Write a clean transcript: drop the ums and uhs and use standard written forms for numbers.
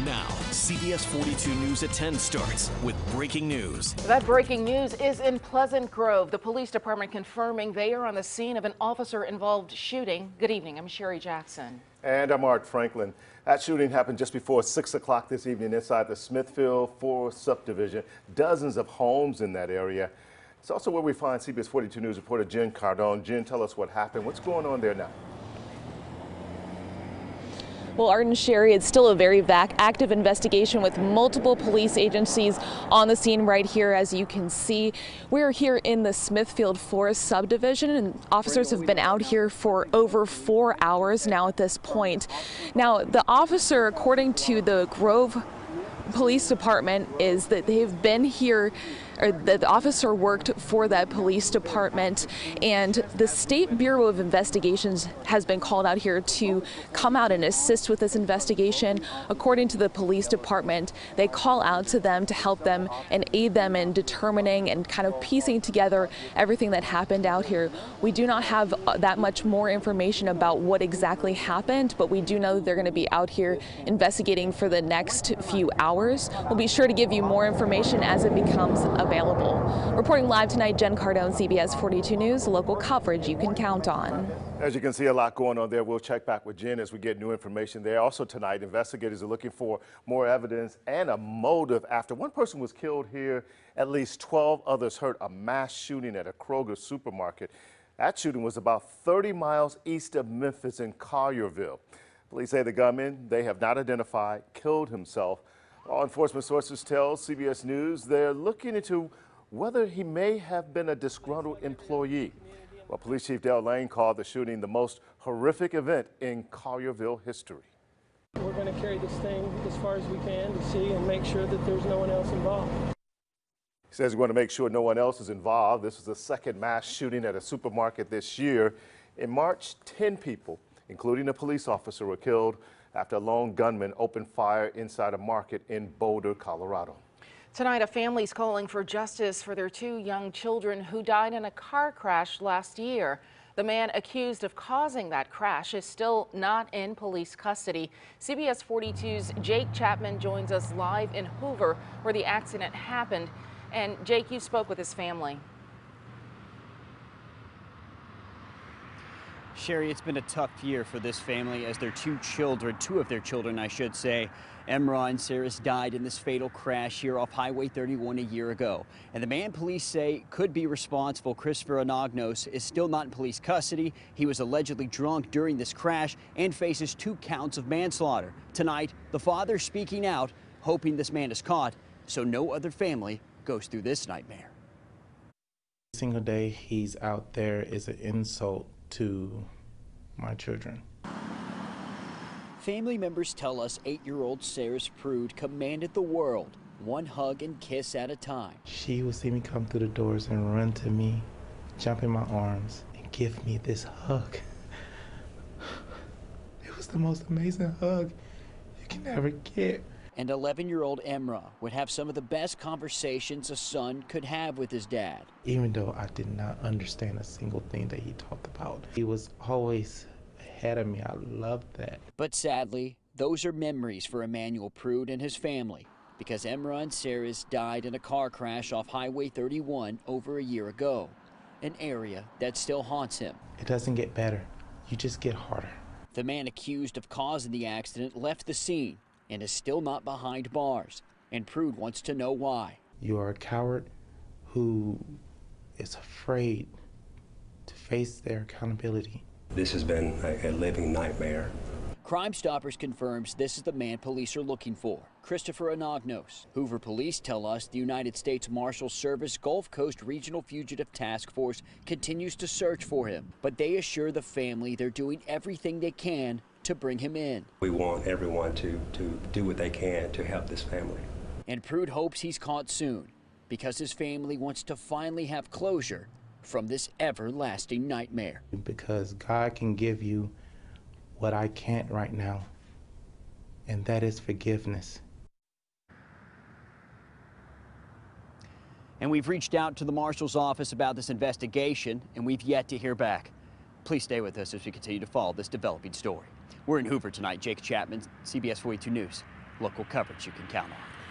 Now, CBS 42 News at 10 starts with breaking news. That breaking news is in Pleasant Grove. The police department confirming they are on the scene of an officer-involved shooting. Good evening, I'm Sherri Jackson. And I'm Art Franklin. That shooting happened just before 6 o'clock this evening inside the Smithfield 4 subdivision. Dozens of homes in that area. It's also where we find CBS 42 News reporter Jen Cardone. Jen, tell us what happened. What's going on there now? Well, Art and Sherri, it's still a very active investigation with multiple police agencies on the scene right here. As you can see, we're here in the Smithfield Forest subdivision, and officers have been out here for over 4 hours now at this point. Now, the officer, according to the Grove Police Department, is that they've been here, or the officer worked for that police department, and the State Bureau of Investigations has been called out here to come out and assist with this investigation. According to the police department, they call out to them to help them and aid them in determining and kind of piecing together everything that happened out here. We do not have that much more information about what exactly happened, but we do know that they're going to be out here investigating for the next few hours. We'll be sure to give you more information as it becomes available. Reporting live tonight, Jen Cardone, CBS 42 News, local coverage you can count on. As you can see, a lot going on there. We'll check back with Jen as we get new information there. Also tonight, investigators are looking for more evidence and a motive after one person was killed here, at least 12 others hurt. A mass shooting at a Kroger supermarket. That shooting was about 30 miles east of Memphis in Collierville. Police say the gunman they have not identified killed himself. Law enforcement sources tell CBS News they're looking into whether he may have been a disgruntled employee. Well, Police Chief Dale Lane called the shooting the most horrific event in Collierville history. We're going to carry this thing as far as we can to see and make sure that there's no one else involved. He says we're going to make sure no one else is involved. This was the second mass shooting at a supermarket this year. In March, 10 people, including a police officer, were killed after a lone gunman opened fire inside a market in Boulder, Colorado. Tonight, a family's calling for justice for their 2 young children who died in a car crash last year. The man accused of causing that crash is still not in police custody. CBS 42's Jake Chapman joins us live in Hoover, where the accident happened. And Jake, you spoke with his family. Sherri, it's been a tough year for this family as their 2 of their children, I should say, Emra and Saris, died in this fatal crash here off Highway 31 a year ago. And the man police say could be responsible, Christopher Anagnos, is still not in police custody. He was allegedly drunk during this crash and faces 2 counts of manslaughter. Tonight, the father speaking out, hoping this man is caught so no other family goes through this nightmare. Every single day he's out there is an insult to my children. Family members tell us 8-year-old Saris Prude commanded the world, one hug and kiss at a time. She would see me come through the doors and run to me, jump in my arms, and give me this hug. It was the most amazing hug you can ever get. And 11-year-old Emra would have some of the best conversations a son could have with his dad. Even though I did not understand a single thing that he talked about, he was always ahead of me. I loved that. But sadly, those are memories for Emmanuel Prude and his family, because Emra and Saris died in a car crash off Highway 31 over a year ago, an area that still haunts him. It doesn't get better. You just get harder. The man accused of causing the accident left the scene and is still not behind bars, and Prude wants to know why. You are a coward who is afraid to face their accountability. This has been a living nightmare. Crime Stoppers confirms this is the man police are looking for, Christopher Anagnos. Hoover police tell us the United States Marshal Service Gulf Coast Regional Fugitive Task Force continues to search for him, but they assure the family they're doing everything they can to bring him in. We want everyone to do what they can to help this family. And Prude hopes he's caught soon because his family wants to finally have closure from this everlasting nightmare. Because God can give you what I can't right now, and that is forgiveness. And we've reached out to the Marshal's office about this investigation, and we've yet to hear back. Please stay with us as we continue to follow this developing story. We're in Hoover tonight. Jake Chapman, CBS 42 News. local coverage you can count on.